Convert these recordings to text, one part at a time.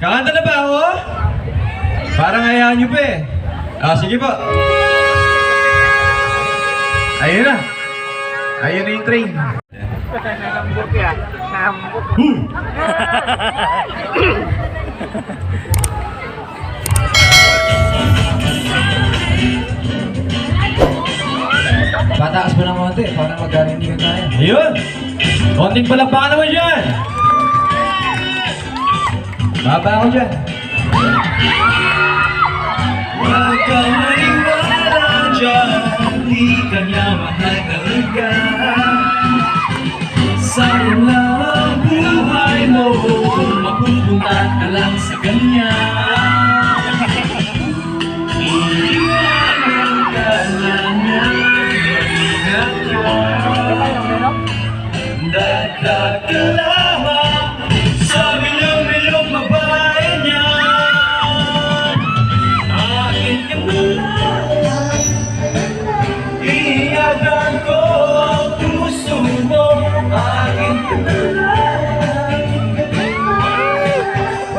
Kakanta na ba ako? Parang hayaan nyo pa eh. Sige po. Ayun na. Ayun na yung train. Nalambok yan. Nalambok. Pataas mo ng konti para magkarinig tayo. Ayun! Konting palakpakan naman dyan! Baba ako dyan. Huwag kang maniwala dyan, di ka niya mahal talaga. Sayang lang ang buhay mo kung mapupunta ka lang sa kanya. Iiwanan ka na niya. Dagdag ka lamang sa milong-milong babae niya. Akin ka na lang, iyagan ko ang puso mo. Akin ka na lang,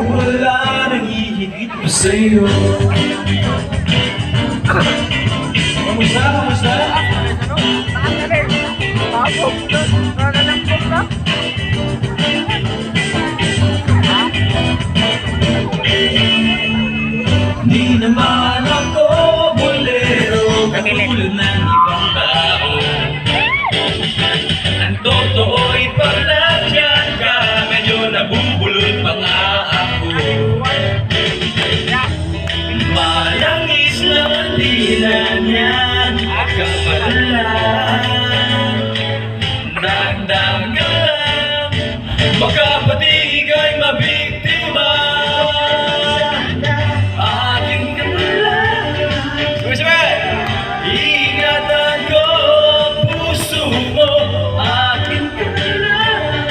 wala nang hihigit pa sa'yo. Kamusta? Kamusta? Di naman ako bolero, katulad ng ibang tao. Ang totoo'y pag nandiyan ka, medyo nabubulol pa nga ako. Malangis lang ang dila niyan, kapalan. Dagdag ka lang, baka pati ika'y mabiktima. Akin ka na lang, ingatan ko ang puso mo. Akin ka na lang,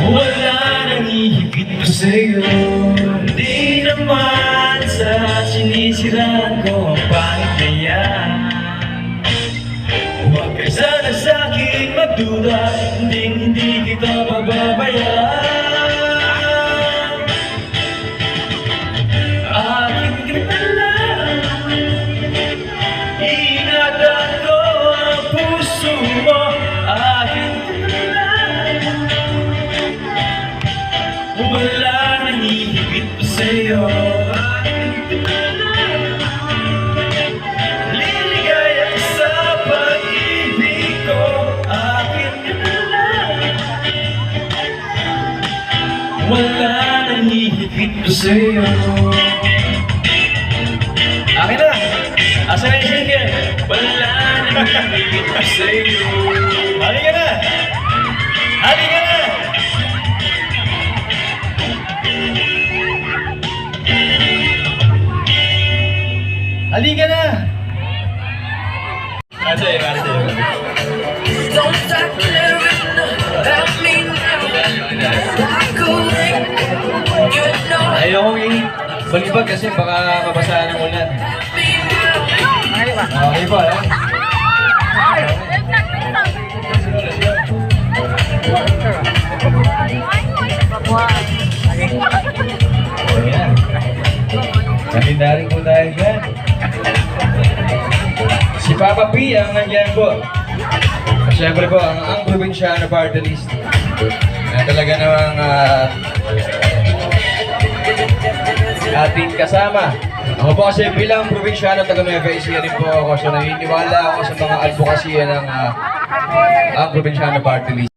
wala nang hihigit pa sa'yo. Di naman sa sinisiraan ko ang pangit na yan. Huwag ka sana sa'kin magduda, hindi kita pababayaan. Akin ka na lang, ingatan ko ang puso mo. Akin ka na lang, wala nang hihigit pa sa'yo. Akin ka na lang, liligaya ka sa pag-ibig ko. Akin ka na lang, wala nang hihigit pa sa'yo. Akin na! Asa na yung single? Wala nang hihigit pa sa'yo. Halika na! Halika na! Halika na! Para sa'yo, para sa'yo. Don't stop living without me now. Like a wing, you know Ayokong balibag kasi baka mabasa ng ulan. me now. Okay po, eh? Ayan. Katindarin po tayo dyan. Si Papa P ang nandiyan po. Siyempre po, ang probinsyano party list. Na talaga namang ating kasama. Ako po kasi bilang probinsyano taga Nueva Ecija rin po ako. So naniniwala ako sa mga advokasya ng ang probinsyano party list.